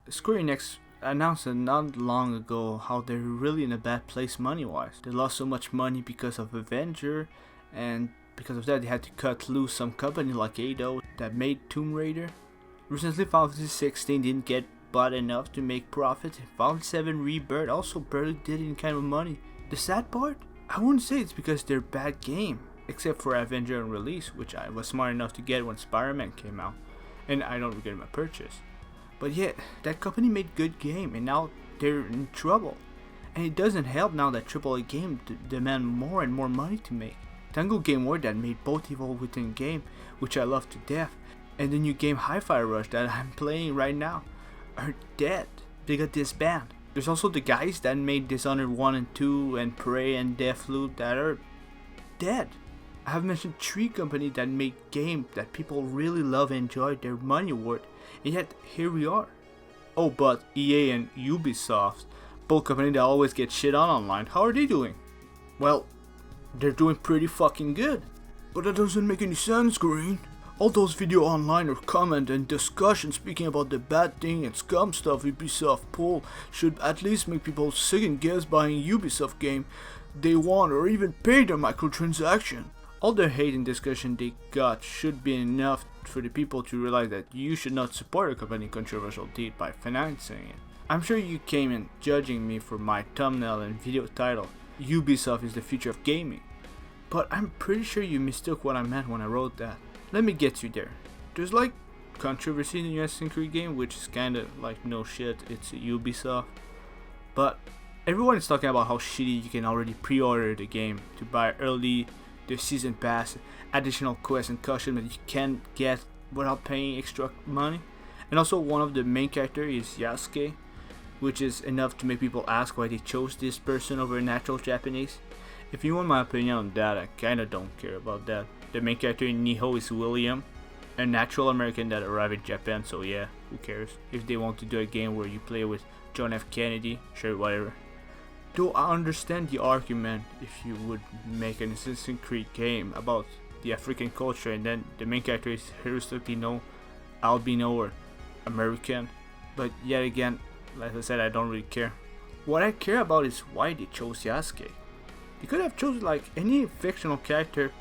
Square Enix announced not long ago how they're really in a bad place money-wise. They lost so much money because of Avenger, and because of that they had to cut loose some company like Eido that made Tomb Raider. Recently Final Fantasy 16 didn't get bought enough to make profit. Final Fantasy 7 Rebirth also barely did any kind of money. The sad part? I wouldn't say it's because they're a bad game, except for Avenger and Release, which I was smart enough to get when Spider-Man came out, and I don't regret my purchase. But yet, that company made good game, and now they're in trouble. And it doesn't help now that AAA games demand more and more money to make. Tango Gameworks that made both Evil Within game, which I love to death, and the new game Hi-Fi Rush that I'm playing right now, are dead. They got disbanded. There's also the guys that made Dishonored 1 and 2 and Prey and Deathloop that are dead. I have mentioned 3 companies that make games that people really love and enjoy their money worth, and yet here we are. Oh, but EA and Ubisoft, both companies that always get shit on online, how are they doing? Well, they're doing pretty fucking good. But that doesn't make any sense, Green. All those videos online or comment and discussion speaking about the bad thing and scum stuff Ubisoft pull should at least make people second guess buying Ubisoft game they want or even pay their microtransaction. All the hate and discussion they got should be enough for the people to realize that you should not support a company controversial deed by financing it. I'm sure you came in judging me for my thumbnail and video title, Ubisoft is the future of gaming. But I'm pretty sure you mistook what I meant when I wrote that. Let me get you there. There's like controversy in the Assassin's Creed game, which is kinda like no shit, it's Ubisoft. But everyone is talking about how shitty you can already pre-order the game to buy early, the season pass, additional quests and costumes that you can't get without paying extra money. And also one of the main characters is Yasuke, which is enough to make people ask why they chose this person over a natural Japanese. If you want my opinion on that, I kinda don't care about that. The main character in Nihon is William, a natural American that arrived in Japan, so yeah, who cares? If they want to do a game where you play with John F. Kennedy, sure, whatever. Though I understand the argument if you would make an Assassin's Creed game about the African culture and then the main character is heroically no albino or American, but yet again, like I said, I don't really care. What I care about is why they chose Yasuke. They could have chosen like any fictional character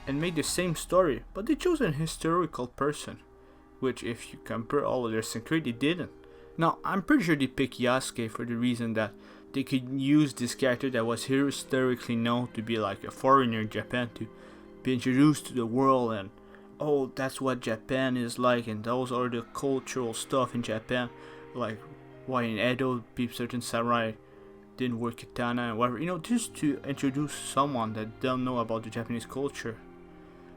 and made the same story, but they chose an historical person, which if you compare all of their Assassin's Creed, they didn't. Now, I'm pretty sure they picked Yasuke for the reason that they could use this character that was historically known to be like a foreigner in Japan to be introduced to the world and oh, that's what Japan is like and those are the cultural stuff in Japan, like why in Edo certain samurai didn't wear katana and whatever, just to introduce someone that don't know about the Japanese culture.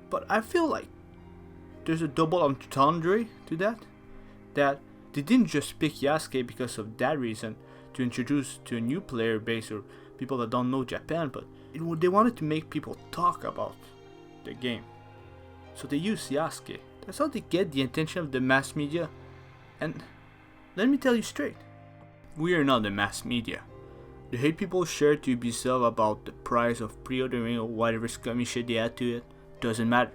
But I feel like there's a double entendre to that they didn't just pick Yasuke because of that reason to introduce to a new player base or people that don't know Japan, but they wanted to make people talk about the game. So they used Yasuke. That's how they get the attention of the mass media. And let me tell you straight, we are not the mass media. The hate people share to Ubisoft about the price of pre-ordering or whatever scummy shit they add to it doesn't matter.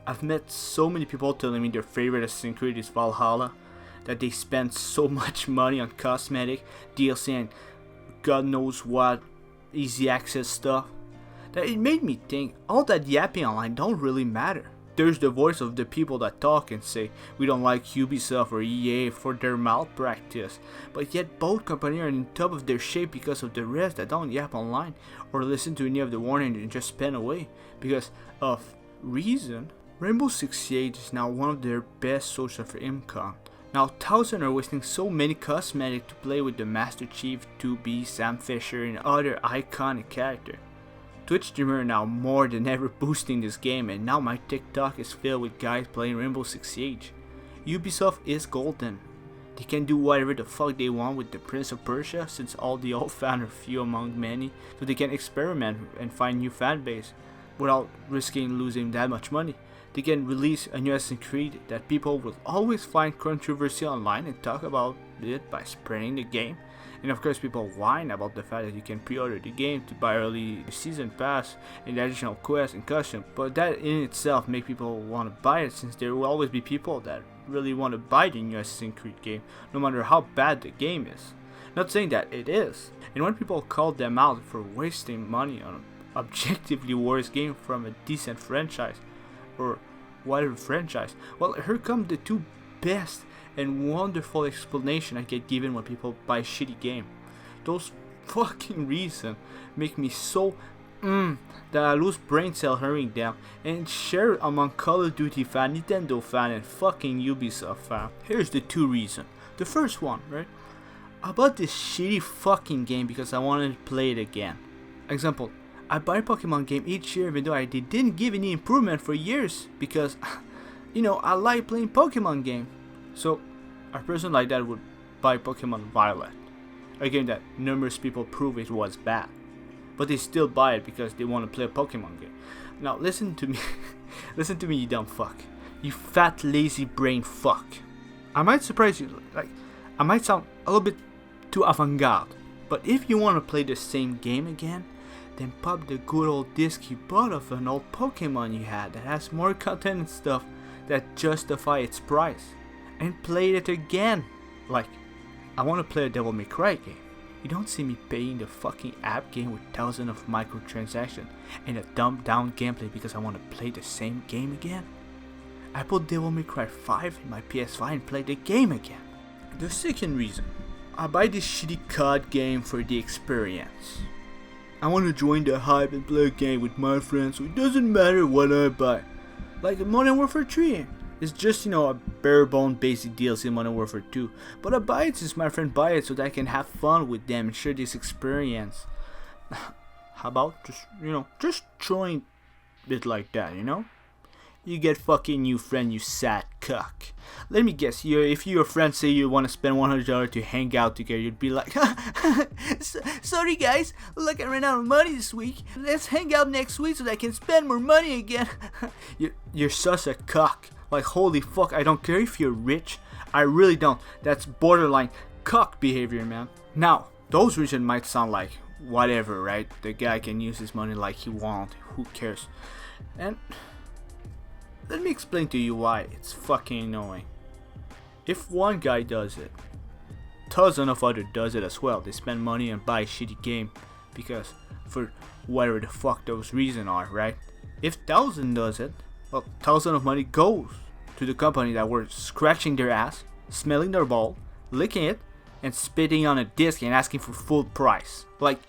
I've met so many people telling me their favorite Assassin's Creed is Valhalla, that they spend so much money on cosmetic, DLC and God knows what easy access stuff, that it made me think all that yapping online don't really matter. There's the voice of the people that talk and say we don't like Ubisoft or EA for their malpractice, but yet both companies are in top of their shape because of the rest that don't yap online or listen to any of the warning and just spin away because of reason. Rainbow Six Siege is now one of their best sources of income. Now thousands are wasting so many cosmetics to play with the Master Chief, 2B, Sam Fisher and other iconic characters. Twitch streamer are now more than ever boosting this game and now my TikTok is filled with guys playing Rainbow Six Siege. Ubisoft is golden. They can do whatever the fuck they want with the Prince of Persia since all the old fans are few among many, so they can experiment and find new fan base without risking losing that much money. They can release a new Assassin's Creed that people will always find controversy online and talk about it by spreading the game. And of course people whine about the fact that you can pre-order the game to buy early season pass and additional quests and custom, but that in itself make people want to buy it since there will always be people that really want to buy the new Assassin's Creed game, no matter how bad the game is. Not saying that it is. And when people call them out for wasting money on an objectively worse game from a decent franchise, or whatever franchise, well, here come the two best and wonderful explanation I get given when people buy a shitty game. Those fucking reasons make me so that I lose brain cell hurrying down and share it among Call of Duty fan, Nintendo fan, and fucking Ubisoft fan. Here's the two reasons. The first one, right? I bought this shitty fucking game because I wanted to play it again. Example, I buy a Pokemon game each year even though they didn't give any improvement for years because, I like playing Pokemon game. So, a person like that would buy Pokemon Violet, a game that numerous people prove it was bad. But they still buy it because they want to play a Pokemon game. Now listen to me. Listen to me, you dumb fuck. You fat lazy brain fuck. I might surprise you, I might sound a little bit too avant-garde, but if you want to play the same game again, then pop the good old disc you bought of an old Pokemon you had that has more content and stuff that justify its price, and play it again. I want to play a Devil May Cry game. You don't see me paying the fucking app game with thousands of microtransactions and a dumbed down gameplay because I want to play the same game again. I put Devil May Cry 5 in my PS5 and play the game again. The second reason, I buy this shitty COD game for the experience. I want to join the hype and play a game with my friends, so it doesn't matter what I buy. Like Modern Warfare 3. It's just, a bare bone basic DLC in Modern Warfare 2. But I buy it since my friend buy it so that I can have fun with them and share this experience. How about just throwing it like that, You get fucking new friend, you sad cuck. Let me guess, if your friends say you want to spend $100 to hang out together, you'd be like, sorry guys, look, I ran out of money this week. Let's hang out next week so that I can spend more money again. You're such a cuck. Like, holy fuck, I don't care if you're rich. I really don't. That's borderline cuck behavior, man. Now, those reasons might sound like whatever, right? The guy can use his money like he wants. Who cares? And let me explain to you why it's fucking annoying. If one guy does it, dozens of others does it as well. They spend money and buy a shitty game because for whatever the fuck those reasons are, right? If 1,000 does it, well, 1,000 of money goes to the company that were scratching their ass, smelling their ball, licking it, and spitting on a disc and asking for full price. Like,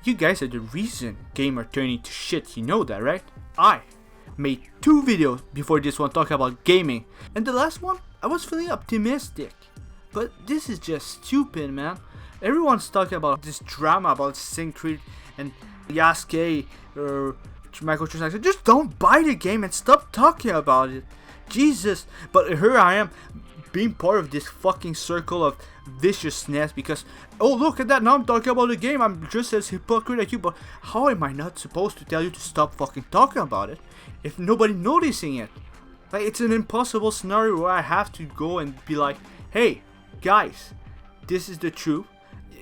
you guys are the reason games are turning to shit, you know that, right? I made 2 videos before this one talking about gaming, and the last one, I was feeling optimistic. But this is just stupid, man. Everyone's talking about this drama about Assassin's Creed and Yasuke or microtransactions. Just don't buy the game and stop talking about it. Jesus. But here I am being part of this fucking circle of viciousness because, oh, look at that, now I'm talking about the game. I'm just as hypocrite as you, but how am I not supposed to tell you to stop fucking talking about it if nobody noticing it? Like, it's an impossible scenario where I have to go and be like, hey guys, this is the truth,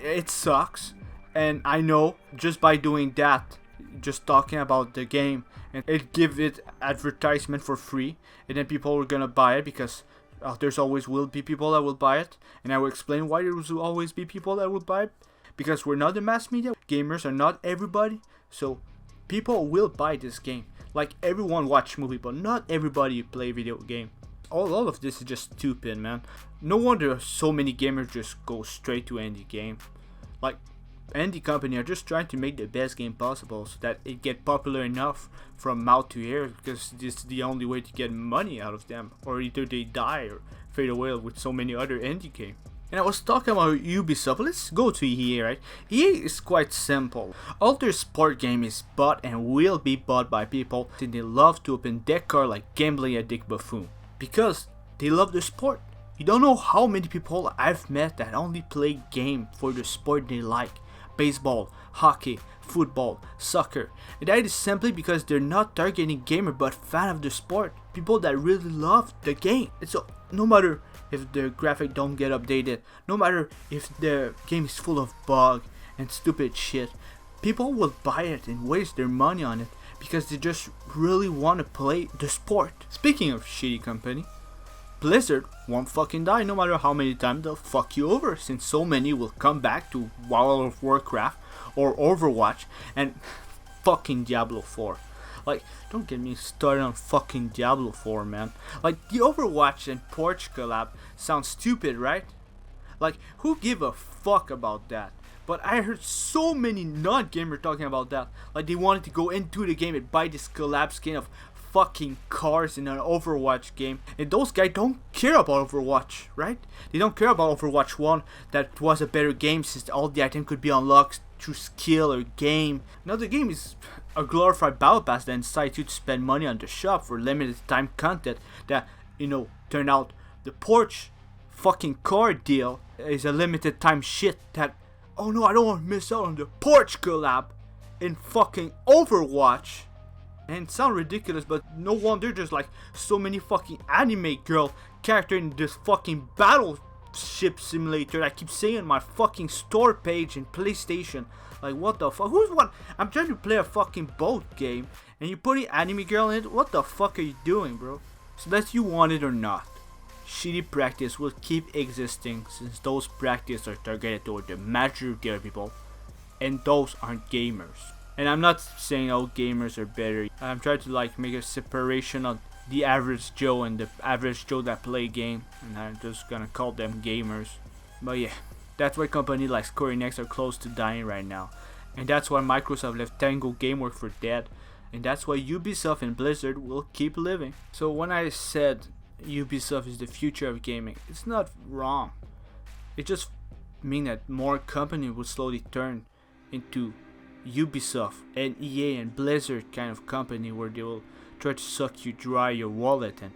it sucks, and I know just by doing that, just talking about the game, and it give it advertisement for free, and then people are gonna buy it because there's always will be people that will buy it, and I will explain why there will always be people that will buy it, because we're not the mass media, gamers are not everybody, so people will buy this game. Like, everyone watch movie, but not everybody play video game. All of this is just stupid, man. No wonder so many gamers just go straight to indie game. Like, indie company are just trying to make the best game possible so that it get popular enough from mouth to ear, because this is the only way to get money out of them, or either they die or fade away with so many other indie games. And I was talking about Ubisoft. Let's go to EA, right? EA is quite simple. All their sport game is bought and will be bought by people, and they love to open deck card like gambling addict buffoon because they love the sport. You don't know how many people I've met that only play game for the sport they like. Baseball, hockey, football, soccer. And that is simply because they're not targeting gamer but fan of the sport. People that really love the game. And so no matter if the graphic don't get updated, no matter if the game is full of bug and stupid shit, people will buy it and waste their money on it because they just really want to play the sport. Speaking of shitty company, Blizzard won't fucking die no matter how many times they'll fuck you over, since so many will come back to World of Warcraft or Overwatch and fucking Diablo 4. Like, don't get me started on fucking Diablo 4, man. Like, the Overwatch and Porch collab sounds stupid, right? Like, who give a fuck about that? But I heard so many non-gamers talking about that. Like, they wanted to go into the game and buy this collab skin of fucking cars in an Overwatch game. And those guys don't care about Overwatch, right? They don't care about Overwatch 1, that was a better game since all the items could be unlocked through skill or game. Now the game is a glorified battle pass that incites you to spend money on the shop for limited time content that, you know, turned out the Porch fucking car deal is a limited time shit that, oh no, I don't want to miss out on the Porch collab in fucking Overwatch. And it sounds ridiculous, but no wonder there's like so many fucking anime girl character in this fucking battleship simulator. I keep saying my fucking store page in PlayStation. Like, what the fuck? Who's what? I'm trying to play a fucking boat game and you put an anime girl in it? What the fuck are you doing, bro? So that you want it or not, shitty practice will keep existing since those practices are targeted toward the majority of people, and those aren't gamers. And I'm not saying all gamers are better. I'm trying to like make a separation of the average Joe and the average Joe that play game, and I'm just gonna call them gamers. But yeah, that's why companies like Square Enix are close to dying right now, and that's why Microsoft left Tango Gameworks for dead, and that's why Ubisoft and Blizzard will keep living. So when I said Ubisoft is the future of gaming, it's not wrong. It just means that more companies will slowly turn into Ubisoft and EA and Blizzard kind of company, where they will try to suck you dry your wallet and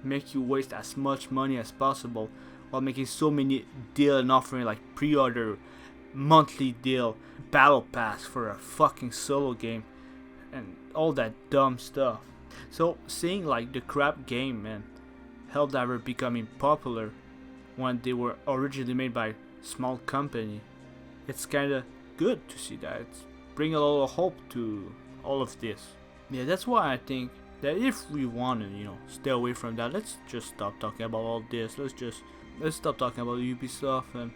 make you waste as much money as possible while making so many deal and offering like pre-order, monthly deal, battle pass for a fucking solo game and all that dumb stuff. So seeing like the crap game and Helldiver becoming popular when they were originally made by small company, it's kinda good to see that. It's bring a lot of hope to all of this. Yeah, that's why I think that if we want to, you know, stay away from that, let's just stop talking about all this. Let's stop talking about Ubisoft and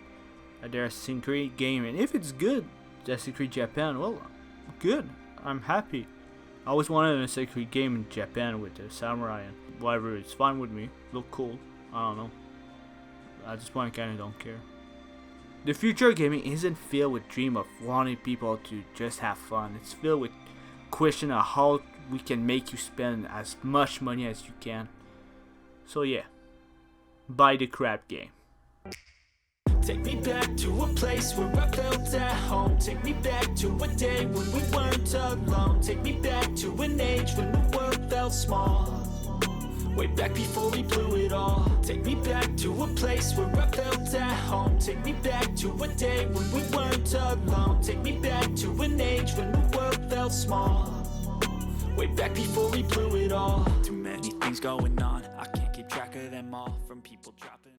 their Assassin's Creed game. And if it's good, Assassin's Creed Japan, well, good. I'm happy. I always wanted an Assassin's Creed game in Japan with the samurai and whatever. It's fine with me. Look cool. I don't know. At this point, I kind of don't care. The future of gaming isn't filled with dream of wanting people to just have fun. It's filled with question of how we can make you spend as much money as you can. So yeah, buy the crap game. Take me back to a place where I felt at home. Take me back to a day when we weren't alone. Take me back to an age when the world felt small. Way back before we blew it all. Take me back to a place where I felt at home. Take me back to a day when we weren't alone. Take me back to an age when the world felt small. Way back before we blew it all. Too many things going on, I can't keep track of them all. From people dropping